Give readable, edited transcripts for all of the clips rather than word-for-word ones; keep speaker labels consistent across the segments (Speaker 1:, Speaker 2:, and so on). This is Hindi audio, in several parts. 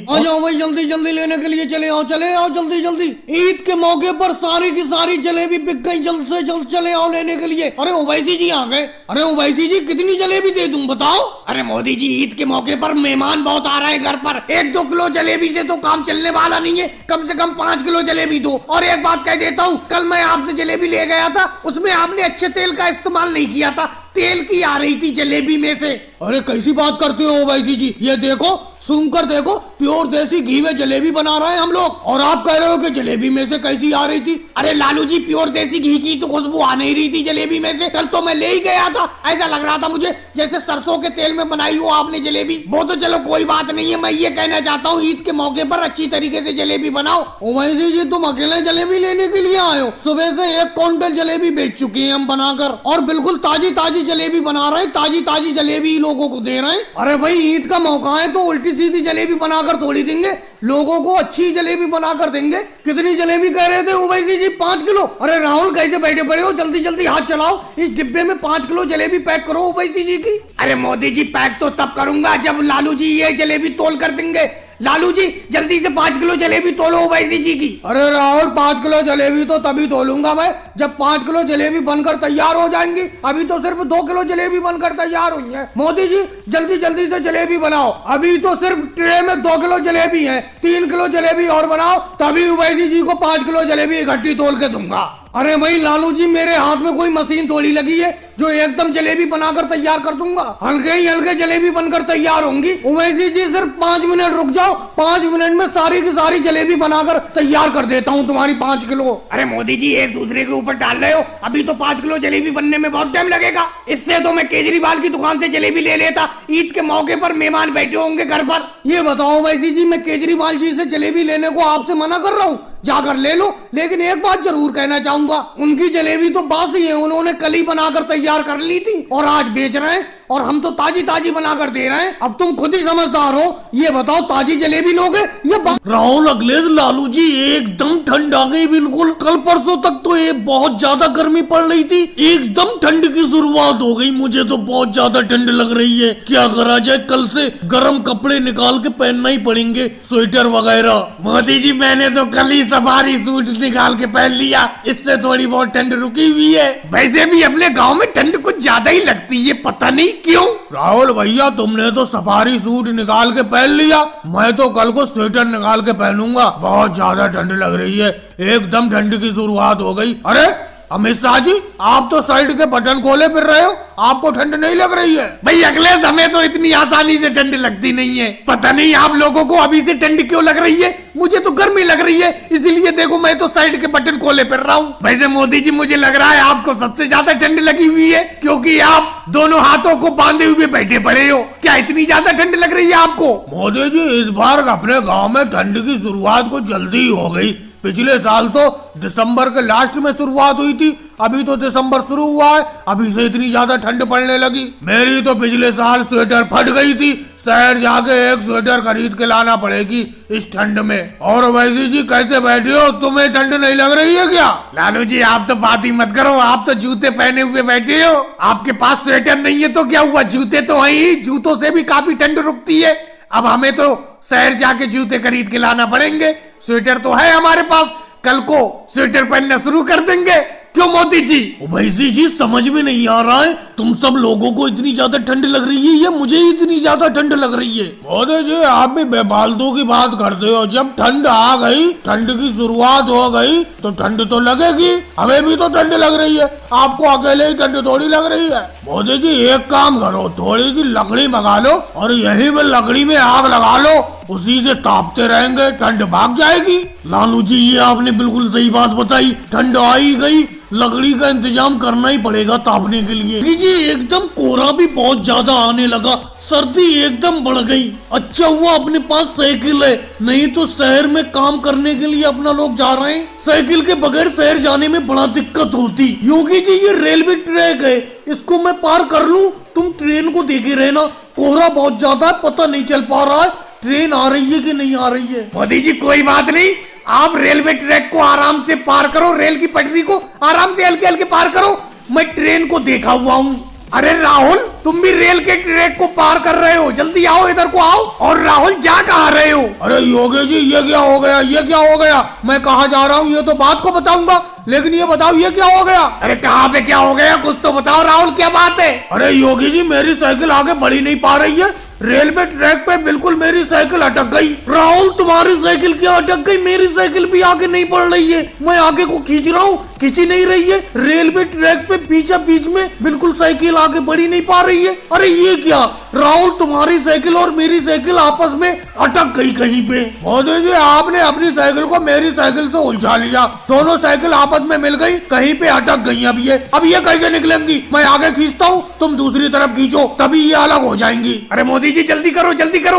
Speaker 1: आ जाओ भाई, जल्दी जल्दी लेने के लिए चले आओ जल्दी जल्दी। ईद के मौके पर सारी की सारी जलेबी बिक गई, जल्द से जल्द चले आओ लेने के लिए। अरे ओवैसी जी आ गए। अरे ओवैसी जी कितनी जलेबी दे दूं बताओ? अरे मोदी जी ईद के मौके पर मेहमान बहुत आ रहे हैं घर पर, 1-2 किलो जलेबी से तो काम चलने वाला नहीं है, कम से कम 5 किलो जलेबी दो। और एक बात कह देता हूँ, कल मैं आपसे जलेबी ले गया था, उसमें आपने अच्छे तेल का इस्तेमाल नहीं किया था, तेल की आ रही थी जलेबी में से। अरे कैसी बात करते हो ओवैसी जी, ये देखो सूंघ कर देखो, प्योर देसी घी में जलेबी बना रहे हैं हम लोग, और आप कह रहे हो कि जलेबी में से कैसी आ रही थी? अरे लालू जी प्योर देसी घी की तो खुशबू आ नहीं रही थी जलेबी में से, कल तो मैं ले ही गया था, ऐसा लग रहा था मुझे जैसे सरसों के तेल में बनाई हो आपने जलेबी। वो तो चलो कोई बात नहीं है, मैं ये कहना चाहता हूँ ईद के मौके पर अच्छी तरीके से जलेबी बनाओ। ओवैसी जी तुम अकेले जलेबी लेने के लिए आए हो? सुबह से 1 क्विंटल जलेबी बेच चुके हैं हम बनाकर, और बिल्कुल ताजी ताजी जलेबी बना रहे हैं, ताजी ताजी जलेबी लोगों को दे रहे हैं। अरे भाई ईद का मौका है तो उल्टी सीधी जलेबी बनाकर थोड़ी देंगे, लोगों को अच्छी जलेबी बनाकर देंगे। कितनी जलेबी कह रहे थे ओवैसी जी? 5 किलो? अरे राहुल कैसे बैठे पड़े हो, जल्दी जल्दी हाथ चलाओ, इस डिब्बे में 5 किलो जलेबी पैक करो ओवैसी जी की। अरे मोदी जी पैक तो तब करूंगा जब लालू जी ये जलेबी तोल कर देंगे। लालू जी जल्दी से 5 किलो जलेबी तोलो ओवैसी जी की। अरे राहुल 5 किलो जलेबी तो तभी तोलूंगा मैं जब 5 किलो जलेबी बनकर तैयार हो जाएंगी, अभी तो सिर्फ 2 किलो जलेबी बनकर तैयार हुई है। मोदी जी जल्दी जल्दी से जलेबी बनाओ, अभी तो सिर्फ ट्रे में 2 किलो जलेबी है, 3 किलो जलेबी और बनाओ, तभी ओवैसी जी को 5 किलो जलेबी इकट्ठी तोल के दूंगा। अरे भाई लालू जी मेरे हाथ में कोई मशीन थोड़ी लगी है जो एकदम जलेबी बनाकर तैयार कर दूंगा, हल्के ही हल्के जलेबी बनकर तैयार होंगी। ओवैसी जी सिर्फ 5 मिनट रुक जाओ, 5 मिनट में सारी की सारी जलेबी बनाकर तैयार कर देता हूँ तुम्हारी 5 किलो। अरे मोदी जी एक दूसरे के ऊपर डाल रहे हो, अभी तो 5 किलो जलेबी बनने में बहुत टाइम लगेगा, इससे तो मैं केजरीवाल की दुकान से जलेबी ले लेता, ईद के मौके पर मेहमान बैठे होंगे घर पर। ये बताओ ओवैसी जी मैं केजरीवाल जी से जलेबी लेने को आपसे मना कर रहा हूँ, जाकर ले लो, लेकिन एक बात जरूर कहना चाहूंगा, उनकी जलेबी तो बासी है, उन्होंने कल ही बनाकर तैयार कर ली थी और आज बेच रहे हैं, और हम तो ताजी ताजी बनाकर दे रहे हैं। अब तुम खुद ही समझदार हो, ये बताओ ताजी जलेबी लोगे या
Speaker 2: राहुल अखिलेश लालू जी एकदम ठंड आ गई बिल्कुल, कल परसों तक तो ये बहुत ज्यादा गर्मी पड़ रही थी, एकदम ठंड की शुरुआत हो गई, मुझे तो बहुत ज्यादा ठंड लग रही है, क्या करा जाए, कल से गर्म कपड़े निकाल के पहनना ही पड़ेंगे, स्वेटर वगैरह। मोदी जी मैंने तो कल ही सफारी सूट निकाल के पहन लिया, इससे थोड़ी बहुत ठंड रुकी हुई है। वैसे भी अपने गाँव में ठंड कुछ ज्यादा ही लगती है, पता नहीं क्यों।
Speaker 1: राहुल भैया तुमने तो सफारी सूट निकाल के पहन लिया, मैं तो कल को स्वेटर निकाल के पहनूंगा, बहुत ज्यादा ठंड लग रही है, एकदम ठंड की शुरुआत हो गई। अरे अमित शाह जी आप तो शर्ट के बटन खोले फिर रहे हो, आपको ठंड नहीं लग रही है?
Speaker 2: भाई अखिलेश हमें तो इतनी आसानी से ठंड लगती नहीं है, पता नहीं आप लोगों को अभी से ठंड क्यों लग रही है, मुझे तो गर्मी लग रही है, इसीलिए देखो मैं तो शर्ट के बटन खोले फिर रहा हूँ। वैसे मोदी जी मुझे लग रहा है आपको सबसे ज्यादा ठंड लगी हुई है, क्योंकि आप दोनों हाथों को बांधे हुए बैठे पड़े हो, क्या इतनी ज्यादा ठंड लग रही है आपको?
Speaker 1: मोदी जी इस बार अपने गाँव में ठंड की शुरुआत कुछ जल्दी हो गई, पिछले साल तो दिसंबर के लास्ट में शुरुआत हुई थी, अभी तो दिसंबर शुरू हुआ है, अभी से इतनी ज्यादा ठंड पड़ने लगी। मेरी तो पिछले साल स्वेटर फट गई थी, शहर जाके एक स्वेटर खरीद के लाना पड़ेगी इस ठंड में। और वैसी जी कैसे बैठे हो, तुम्हें ठंड नहीं लग रही है क्या?
Speaker 2: लालू जी आप तो बात ही मत करो, आप तो जूते पहने हुए बैठे हो, आपके पास स्वेटर नहीं है तो क्या हुआ, जूते तो है ही, जूतों से भी काफी ठंड रुकती है। अब हमें तो शहर जाके जूते खरीद के लाना पड़ेंगे, स्वेटर तो है हमारे पास, कल को स्वेटर पहनना शुरू कर देंगे, क्यों मोदी जी?
Speaker 1: ओवैसी जी समझ में नहीं आ रहा है, तुम सब लोगों को इतनी ज्यादा ठंड लग रही है या मुझे इतनी ज्यादा ठंड लग रही है? मोदी जी आप भी बेफालतू की बात करते हो, जब ठंड आ गई, ठंड की शुरुआत हो गई तो ठंड तो लगेगी, हमें भी तो ठंड लग रही है, आपको अकेले ही ठंड थोड़ी लग रही है। मोदी जी एक काम करो, थोड़ी सी लकड़ी मंगा लो और यही में लकड़ी में आग लगा लो, उसी से तापते रहेंगे, ठंड भाग जाएगी।
Speaker 2: लालू जी ये आपने बिल्कुल सही बात बताई, ठंड आ ही गई, लकड़ी का इंतजाम करना ही पड़ेगा तापने के लिए। जी एकदम कोहरा भी बहुत ज्यादा आने लगा, सर्दी एकदम बढ़ गई, अच्छा हुआ अपने पास साइकिल है, नहीं तो शहर में काम करने के लिए अपना लोग जा रहे हैं, साइकिल के बगैर शहर जाने में बड़ा दिक्कत होती। योगी जी ये रेलवे ट्रैक है, इसको मैं पार कर लूं, तुम ट्रेन को देखे रहना, कोहरा बहुत ज्यादा है, पता नहीं चल पा रहा है ट्रेन आ रही है कि नहीं आ रही है। मोदी जी कोई बात नहीं, आप रेलवे ट्रैक को आराम से पार करो, रेल की पटरी को आराम से हल्के हल्के पार करो, मैं ट्रेन को देखा हुआ हूँ,
Speaker 1: अरे राहुल, तुम भी रेल के ट्रैक को पार कर रहे हो, जल्दी आओ, इधर को आओ। और राहुल, जा कहाँ रहे हो?
Speaker 2: अरे योगी जी, ये क्या हो गया, ये क्या हो गया? मैं कहाँ जा रहा हूँ ये तो बात को बताऊंगा, लेकिन ये बताओ ये क्या हो गया?
Speaker 1: अरे कहाँ पे क्या हो गया, कुछ तो बताओ राहुल, क्या बात है?
Speaker 2: अरे योगी जी, मेरी साइकिल आगे बढ़ी नहीं पा रही है, रेलवे ट्रैक पे बिल्कुल मेरी साइकिल अटक गई।
Speaker 1: राहुल, तुम्हारी साइकिल क्या अटक गई? मेरी साइकिल भी आगे नहीं बढ़ रही है, मैं आगे को खींच रहा हूँ, खींची नहीं रही है। रेलवे ट्रैक पे बीच में बिल्कुल साइकिल आगे बढ़ी नहीं पा रही है। अरे ये क्या राहुल, तुम्हारी साइकिल और मेरी साइकिल आपस में अटक गई कहीं पे।
Speaker 2: मोदी जी, आपने अपनी साइकिल को मेरी साइकिल से उलझा लिया, दोनों साइकिल आपस में मिल गई, कहीं पे अटक गई। अब ये कैसे निकलेंगी? मैं आगे खींचता हूँ, तुम दूसरी तरफ खींचो, तभी ये अलग हो जाएंगी।
Speaker 1: अरे मोदी जी, जल्दी करो,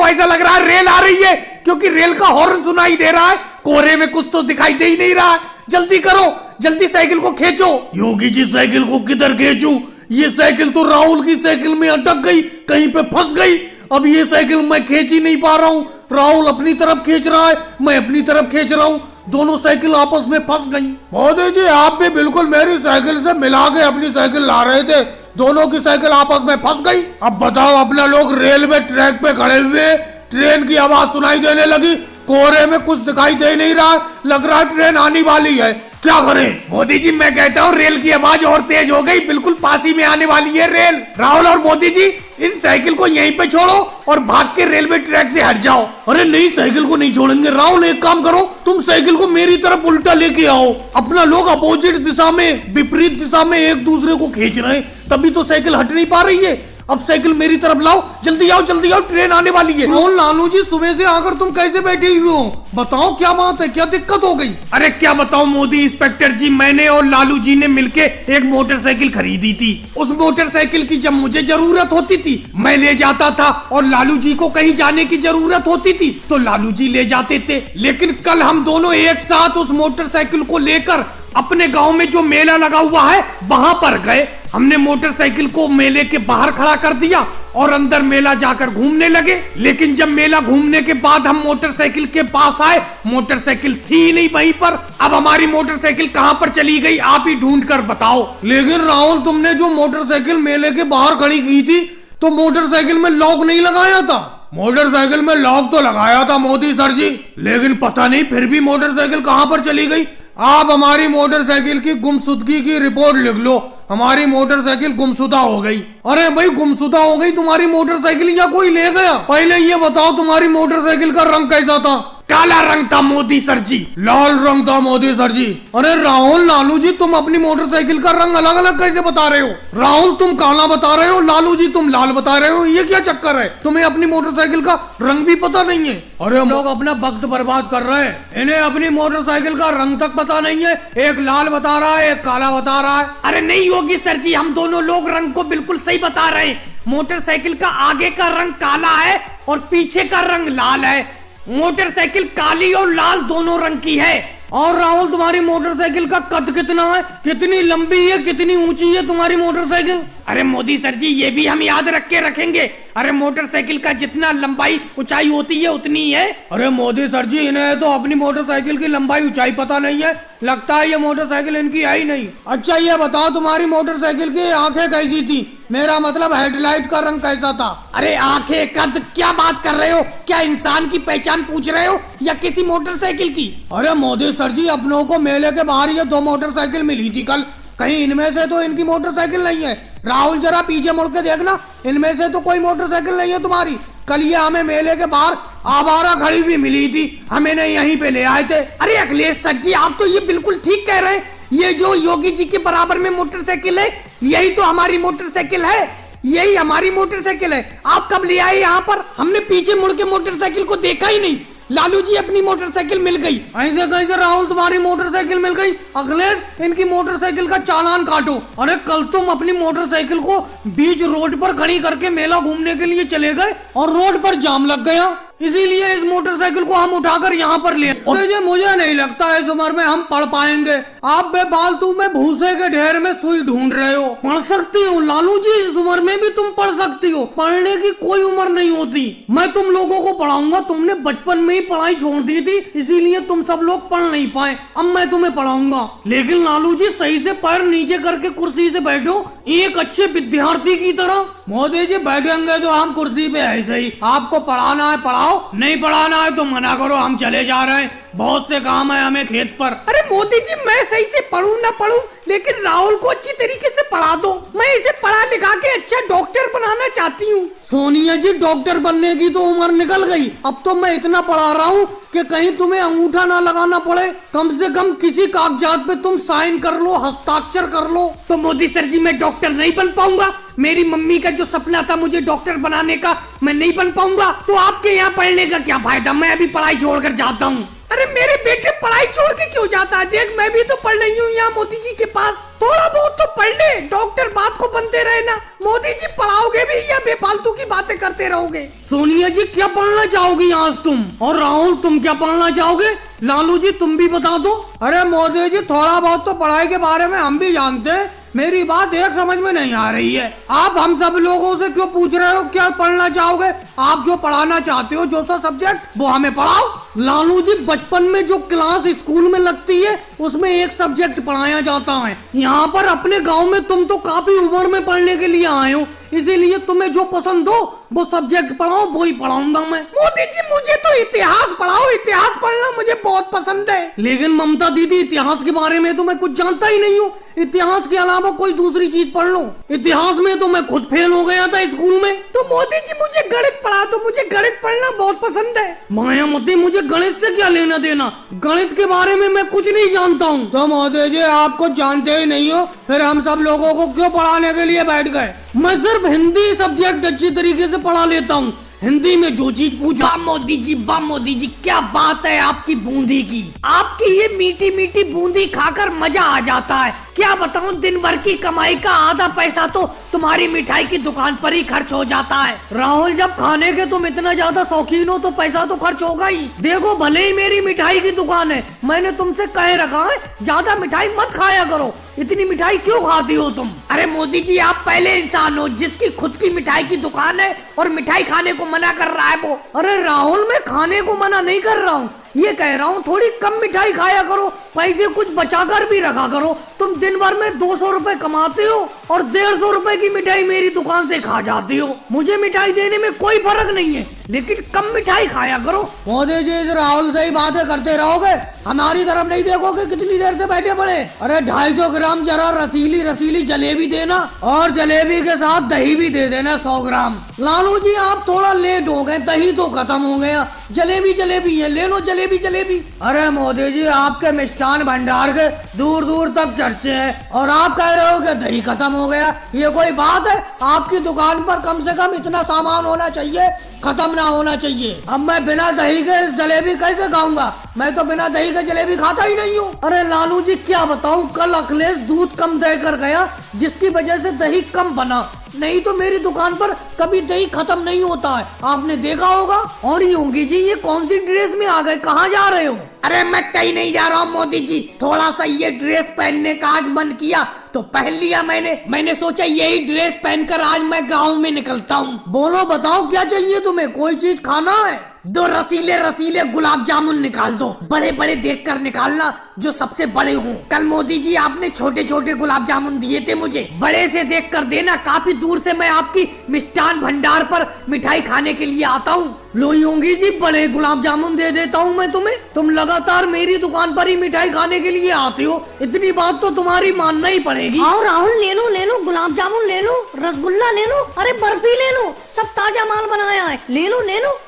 Speaker 1: ऐसा लग रहा है रेल आ रही है, क्योंकि रेल का हॉर्न सुनाई दे रहा है, कोहरे में कुछ तो दिखाई दे ही नहीं रहा है। जल्दी करो, जल्दी साइकिल को खींचो।
Speaker 2: योगी जी, साइकिल को किधर खींचूं? ये साइकिल तो राहुल की साइकिल में अटक गई, कहीं पे फंस गई। अब ये साइकिल मैं खींच ही नहीं पा रहा हूँ। राहुल अपनी तरफ खींच रहा है, मैं अपनी तरफ खींच रहा हूँ, दोनों साइकिल आपस में फंस गई। मोदी जी, आप भी बिल्कुल मेरी साइकिल से मिला के अपनी साइकिल ला रहे थे, दोनों की साइकिल आपस में फंस गई। अब बताओ, अपने लोग रेलवे ट्रैक पे खड़े हुए, ट्रेन की आवाज सुनाई देने लगी, कोहरे में कुछ दिखाई दे नहीं रहा, लग रहा है ट्रेन आने वाली है, क्या करें?
Speaker 1: मोदी जी, मैं कहता हूँ रेल की आवाज और तेज हो गई, बिल्कुल पास ही में आने वाली है रेल। राहुल और मोदी जी, इन साइकिल को यहीं पे छोड़ो और भाग के रेलवे ट्रैक से हट जाओ।
Speaker 2: अरे नहीं, साइकिल को नहीं छोड़ेंगे। राहुल, एक काम करो, तुम साइकिल को मेरी तरफ उल्टा लेके आओ। अपना लोग अपोजिट दिशा में, विपरीत दिशा में एक दूसरे को खींच रहे हैं, तभी तो साइकिल हट नहीं पा रही है। अब साइकिल मेरी तरफ लाओ, जल्दी आओ, ट्रेन आने वाली है।
Speaker 1: लालू जी, सुबह से आकर तुम कैसे बैठे हुए हो? बताओ क्या बात है, क्या दिक्कत हो गई? अरे क्या बताओ मोदी इंस्पेक्टर जी, मैंने और लालू जी ने मिलके एक मोटरसाइकिल खरीदी थी। उस मोटरसाइकिल की जब मुझे जरूरत होती थी, मैं ले जाता था, और लालू जी को कहीं जाने की जरूरत होती थी तो लालू जी ले जाते थे। लेकिन कल हम दोनों एक साथ उस मोटरसाइकिल को लेकर अपने गांव में जो मेला लगा हुआ है वहां पर गए। हमने मोटरसाइकिल को मेले के बाहर खड़ा कर दिया और अंदर मेला जाकर घूमने लगे। लेकिन जब मेला घूमने के बाद हम मोटरसाइकिल के पास आए, मोटरसाइकिल थी नहीं वहीं पर। अब हमारी मोटरसाइकिल कहां पर चली गई, आप ही ढूंढ कर बताओ।
Speaker 2: लेकिन राहुल, तुमने जो मोटरसाइकिल मेले के बाहर खड़ी की थी, तो मोटरसाइकिल में लॉक नहीं लगाया था? मोटरसाइकिल में लॉक तो लगाया था मोदी सर जी, लेकिन पता नहीं फिर भी मोटरसाइकिल कहां पर चली गई। आप हमारी मोटरसाइकिल की गुमशुदगी की रिपोर्ट लिख लो, हमारी मोटरसाइकिल गुमशुदा हो गई। अरे भाई, गुमशुदा हो गई तुम्हारी मोटरसाइकिल या कोई ले गया? पहले ये बताओ, तुम्हारी मोटरसाइकिल का रंग कैसा था?
Speaker 1: काला रंग था मोदी सर जी।
Speaker 2: लाल रंग था मोदी सर जी।
Speaker 1: अरे राहुल, लालू जी, तुम अपनी मोटरसाइकिल का रंग अलग अलग कैसे बता रहे हो? राहुल, तुम काला बता रहे हो, लालू जी तुम लाल बता रहे हो, ये क्या चक्कर है? तुम्हें अपनी मोटरसाइकिल का रंग भी पता नहीं है?
Speaker 2: अरे हम लोग अपना वक्त बर्बाद कर रहे हैं, इन्हें अपनी मोटरसाइकिल का रंग तक पता नहीं है। एक लाल बता रहा है, एक काला बता रहा है।
Speaker 1: अरे नहीं योगी सर जी, हम दोनों लोग रंग को बिल्कुल सही बता रहे हैं। मोटरसाइकिल का आगे का रंग काला है और पीछे का रंग लाल है। मोटरसाइकिल काली और लाल दोनों रंग की है।
Speaker 2: और राहुल, तुम्हारी मोटरसाइकिल का कद कितना है? कितनी लंबी है, कितनी ऊंची है तुम्हारी मोटरसाइकिल?
Speaker 1: अरे मोदी सर जी, ये भी हम याद रख के रखेंगे। अरे मोटरसाइकिल का जितना लंबाई ऊंचाई होती है उतनी ही है।
Speaker 2: अरे मोदी सर जी, इन्हें तो अपनी मोटरसाइकिल की लंबाई ऊंचाई पता नहीं है, लगता है ये मोटरसाइकिल इनकी है ही नहीं। अच्छा ये बताओ, तुम्हारी मोटरसाइकिल की आंखें कैसी थी? मेरा मतलब हेडलाइट का रंग कैसा था?
Speaker 1: अरे आंखें, कद, क्या बात कर रहे हो? क्या इंसान की पहचान पूछ रहे हो या किसी मोटरसाइकिल की?
Speaker 2: अरे मोदी सर जी, अपनों को मेले के बाहर ये 2 मोटरसाइकिल मिली थी कल, कहीं इनमें से तो इनकी मोटरसाइकिल नहीं है? राहुल, जरा पीछे मुड़ के देखना, इनमें से तो कोई मोटरसाइकिल नहीं है तुम्हारी। कल ये हमें मेले के बाहर आवारा खड़ी हुई मिली थी, हम इन्हें यहीं पे ले आए थे।
Speaker 1: अरे अखिलेश सर जी, आप तो ये बिल्कुल ठीक कह रहे हैं। ये जो योगी जी के बराबर में मोटरसाइकिल है, यही तो हमारी मोटरसाइकिल है, यही हमारी मोटरसाइकिल है। आप कब ले आए यहाँ पर? हमने पीछे मुड़ के मोटरसाइकिल को देखा ही नहीं। लालू जी, अपनी मोटरसाइकिल मिल गई।
Speaker 2: ऐसे कैसे राहुल, तुम्हारी मोटरसाइकिल मिल गई? अखिलेश, इनकी मोटरसाइकिल का चालान काटो। अरे कल तुम अपनी मोटरसाइकिल को बीच रोड पर खड़ी करके मेला घूमने के लिए चले गए और रोड पर जाम लग गया।
Speaker 1: इसीलिए इस मोटरसाइकिल को हम उठाकर यहाँ पर ले आए। और मुझे नहीं लगता इस उम्र में हम पढ़ पाएंगे। आप बेफालतू में भूसे के ढेर में सुई ढूंढ रहे हो। पढ़ सकती हो लालू जी, इस उम्र में भी तुम पढ़ सकती हो। पढ़ने की कोई उम्र नहीं होती। मैं तुम लोगों को पढ़ाऊंगा। तुमने बचपन में ही पढ़ाई छोड़ दी थी, इसीलिए तुम सब लोग पढ़ नहीं पाए। अब मैं तुम्हें पढ़ाऊंगा। लेकिन लालू जी सही से पैर नीचे करके कुर्सी से बैठो, एक अच्छे विद्यार्थी की तरह। मोदी जी बैठेंगे तो हम कुर्सी पे ऐसे ही। आपको पढ़ाना है पढ़ाओ, नहीं पढ़ाना है तो मना करो, हम चले जा रहे हैं। बहुत से काम है हमें खेत पर।
Speaker 3: अरे मोदी जी, मैं सही से पढ़ूं ना पढ़ूं, लेकिन राहुल को अच्छी तरीके से पढ़ा दो। मैं इसे पढ़ा लिखा के अच्छा डॉक्टर बनाना चाहती हूँ।
Speaker 1: सोनिया जी, डॉक्टर बनने की तो उम्र निकल गई। अब तो मैं इतना पढ़ा रहा हूँ कि कहीं तुम्हें अंगूठा ना लगाना पड़े। कम से कम किसी कागजात पे तुम साइन कर लो, हस्ताक्षर कर लो।
Speaker 3: तो मोदी सर जी, मैं डॉक्टर नहीं बन पाऊंगा। मेरी मम्मी का जो सपना था मुझे डॉक्टर बनाने का, मैं नहीं बन पाऊंगा। तो आपके यहाँ पढ़ने का क्या फायदा? मैं अभी पढ़ाई छोड़कर जाता हूँ। अरे मेरे बेटे पढ़ाई छोड़ के क्यों जाता है? देख, मैं भी तो पढ़ रही हूँ यहाँ मोदी जी के पास। थोड़ा बहुत तो पढ़ ले, डॉक्टर बात को बनते रहे ना। मोदी जी पढ़ाओगे भी या बेफालतू की बातें करते रहोगे?
Speaker 1: सोनिया जी, क्या पढ़ना चाहोगी आज तुम? और राहुल, तुम क्या पढ़ना चाहोगे? लालू जी, तुम भी बता दो। अरे मोदी जी, थोड़ा बहुत तो पढ़ाई के बारे में हम भी जानते हैं। मेरी बात एक समझ में नहीं आ रही है। आप हम सब लोगों से क्यों पूछ रहे हो क्या पढ़ना चाहोगे? आप जो पढ़ाना चाहते हो, जो सा सब्जेक्ट, वो हमें पढ़ाओ। लालू जी, बचपन में जो क्लास स्कूल में लगती है उसमें एक सब्जेक्ट पढ़ाया जाता है। यहाँ पर अपने गांव में तुम तो काफी उम्र में पढ़ने के लिए आए हो, इसीलिए तुम्हें जो पसंद हो वो सब्जेक्ट पढ़ाओ, वो ही पढ़ाऊंगा मैं।
Speaker 3: मोदी जी, मुझे तो इतिहास पढ़ाओ। इतिहास पढ़ना मुझे बहुत पसंद है।
Speaker 1: लेकिन ममता दीदी, इतिहास के बारे में तो मैं कुछ जानता ही नहीं हूँ। इतिहास के अलावा कोई दूसरी चीज पढ़ लो। इतिहास में तो मैं खुद फेल हो गया था स्कूल में।
Speaker 3: तो मोदी जी, मुझे गणित पढ़ा दो। मुझे गणित पढ़ना बहुत पसंद है।
Speaker 1: मायावती, मुझे गणित से क्या लेना देना? गणित के बारे में मैं कुछ नहीं जानता हूँ। तो मोदी जी, आप कुछ जानते ही नहीं हो, फिर हम सब लोगों को क्यों पढ़ाने के लिए बैठ गए? मैं सिर्फ हिंदी सब्जेक्ट अच्छी तरीके से पढ़ा लेता हूँ। हिंदी में जो चीज पूछा।
Speaker 3: वाह मोदी जी, वाह मोदी जी, क्या बात है आपकी बूंदी की। आपकी ये मीठी मीठी बूंदी खाकर मजा आ जाता है। क्या बताऊं, दिन भर की कमाई का आधा पैसा तो तुम्हारी मिठाई की दुकान पर ही खर्च हो जाता है।
Speaker 1: राहुल, जब खाने के तुम इतना ज्यादा शौकीन हो तो पैसा तो खर्च होगा ही। देखो, भले ही मेरी मिठाई की दुकान है, मैंने तुमसे कह रखा है ज्यादा मिठाई मत खाया करो। इतनी मिठाई क्यों खाती हो तुम?
Speaker 3: अरे मोदी जी, आप पहले इंसान हो जिसकी खुद की मिठाई की दुकान है और मिठाई खाने को मना कर रहा है वो।
Speaker 1: अरे राहुल, मैं खाने को मना नहीं कर रहा हूँ, ये कह रहा हूँ थोड़ी कम मिठाई खाया करो, पैसे कुछ बचाकर भी रखा करो। तुम दिन भर में 200 रुपए कमाते हो और 150 रुपए की मिठाई मेरी दुकान से खा जाती हो। मुझे मिठाई देने में कोई फर्क नहीं है, लेकिन कम मिठाई खाया करो। मोदी जी, इस राहुल से ही बातें करते रहोगे, हमारी तरफ नहीं देखोगे? कितनी देर से बैठे पड़े? अरे 250 ग्राम जरा रसीली रसीली जलेबी देना, और जलेबी के साथ दही भी दे देना 100 ग्राम। लालू जी, आप थोड़ा लेट हो गए, दही तो खत्म हो गया, जलेबी जलेबी है, ले लो जलेबी जलेबी। अरे मोदी जी, आपके मिष्ठान भंडार के दूर दूर तक चर्चे हैं और आप कह रहे हो कि दही खत्म हो गया। ये कोई बात है? आपकी दुकान पर कम से कम इतना सामान होना चाहिए, खत्म ना होना चाहिए। अब मैं बिना दही के जलेबी कैसे खाऊंगा? मैं तो बिना दही के जलेबी खाता ही नहीं हूँ। अरे लालू जी, क्या बताऊं, कल अखिलेश दूध कम देकर गया, जिसकी वजह से दही कम बना। नहीं तो मेरी दुकान पर कभी दही खत्म नहीं होता है, आपने देखा होगा। और योगी जी, ये कौन सी ड्रेस में आ गए? कहाँ जा रहे हो?
Speaker 3: अरे मैं कहीं नहीं जा रहा हूँ मोदी जी, थोड़ा सा ये ड्रेस पहनने का आज मन किया तो पहन लिया मैंने सोचा यही ड्रेस पहनकर आज मैं गाँव में निकलता हूँ।
Speaker 1: बोलो, बताओ क्या चाहिए तुम्हें? कोई चीज खाना है?
Speaker 3: 2 रसीले रसीले गुलाब जामुन निकाल दो, बड़े बड़े देख कर निकालना, जो सबसे बड़े हों। कल मोदी जी आपने छोटे छोटे गुलाब जामुन दिए थे मुझे, बड़े से देख कर देना। काफी दूर से मैं आपकी मिष्ठान भंडार पर मिठाई खाने के लिए आता हूँ।
Speaker 1: लो योगी जी, बड़े गुलाब जामुन दे देता हूँ मैं तुम्हें। तुम लगातार मेरी दुकान पर ही मिठाई खाने के लिए आते हो, इतनी बात तो तुम्हारी मानना ही पड़ेगी।
Speaker 4: और राहुल, ले लो गुलाब जामुन ले लो, रसगुल्ला ले लो, अरे बर्फी ले लो, सब ताजा माल बनाया है, ले लो।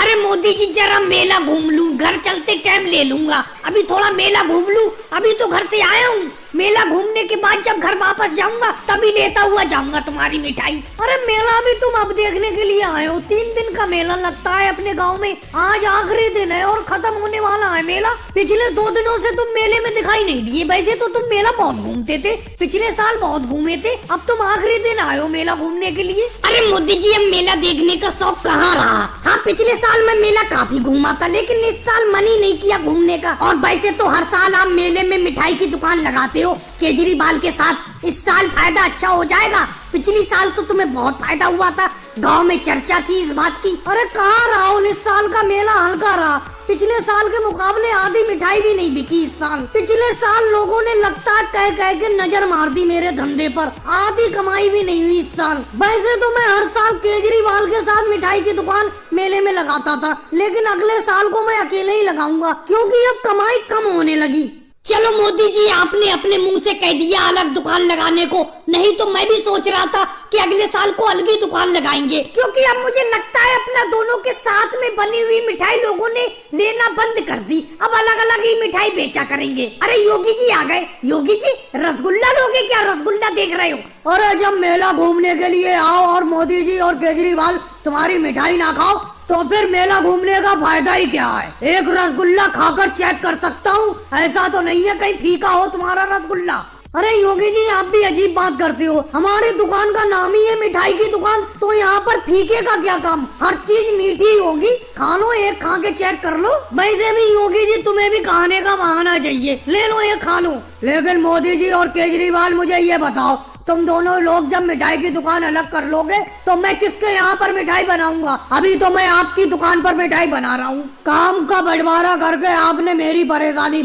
Speaker 3: अरे मोदी जी, जरा मेला घूम लूं, घर चलते टाइम ले लूंगा। अभी थोड़ा मेला घूम लूं, अभी तो घर से आया हूँ।
Speaker 4: मेला घूमने के बाद जब घर वापस जाऊंगा तभी लेता हुआ जाऊंगा तुम्हारी मिठाई। अरे मेला भी तुम अब देखने के लिए आए हो? 3 दिन का मेला लगता है अपने गांव में, आज आखिरी दिन है और खत्म होने वाला है मेला। पिछले 2 दिनों से तुम मेले में दिखाई नहीं दिए। वैसे तो तुम मेला बहुत घूमते थे, पिछले साल बहुत घूमे थे, अब तुम आखिरी दिन आए हो मेला घूमने के लिए।
Speaker 3: अरे मोदी जी, अब मेला देखने का शौक कहाँ रहा। हाँ, पिछले साल मैं मेला काफी घूमा था, लेकिन इस साल मन ही नहीं किया घूमने का। और वैसे तो हर साल आप मेले में मिठाई की दुकान लगाते हो केजरीवाल के साथ, इस साल फायदा अच्छा हो जाएगा। पिछली साल तो तुम्हें बहुत फायदा हुआ था, गांव में चर्चा थी इस बात की।
Speaker 4: अरे कहाँ राहुल, इस साल का मेला हल्का रहा। पिछले साल के मुकाबले आधी मिठाई भी नहीं बिकी इस साल। पिछले साल लोगों ने लगता है कह कह के नजर मार दी मेरे धंधे पर, आधी कमाई भी नहीं हुई इस साल। वैसे तो मैं हर साल केजरीवाल के साथ मिठाई की दुकान मेले में लगाता था, लेकिन अगले साल को मैं अकेले ही लगाऊंगा क्योंकि अब कमाई कम होने लगी।
Speaker 3: चलो मोदी जी, आपने अपने मुंह से कह दिया अलग दुकान लगाने को, नहीं तो मैं भी सोच रहा था कि अगले साल को अलग ही दुकान लगाएंगे, क्योंकि अब मुझे लगता है अपना दोनों के साथ में बनी हुई मिठाई लोगों ने लेना बंद कर दी। अब अलग अलग ही मिठाई बेचा करेंगे। अरे योगी जी आ गए। योगी जी, रसगुल्ला लोगे क्या? रसगुल्ला देख रहे हो?
Speaker 4: अरे जब मेला घूमने के लिए आओ और मोदी जी और केजरीवाल तुम्हारी मिठाई ना खाओ तो फिर मेला घूमने का फायदा ही क्या है? एक रसगुल्ला खाकर चेक कर सकता हूँ, ऐसा तो नहीं है कहीं फीका हो तुम्हारा रसगुल्ला। अरे योगी जी, आप भी अजीब बात करते हो। हमारी दुकान का नाम ही है मिठाई की दुकान, तो यहाँ पर फीके का क्या काम? हर चीज मीठी होगी। खा लो, एक खा के चेक कर लो। वैसे भी योगी जी तुम्हें भी खाने का बहाना चाहिए, ले लो एक खा लो। लेकिन मोदी जी और केजरीवाल मुझे ये बताओ, तुम दोनों लोग जब मिठाई की दुकान अलग कर लोगे तो मैं किसके यहाँ पर मिठाई बनाऊंगा? अभी तो मैं आपकी दुकान पर मिठाई बना रहा हूँ। काम का बंटवारा करके आपने मेरी परेशानी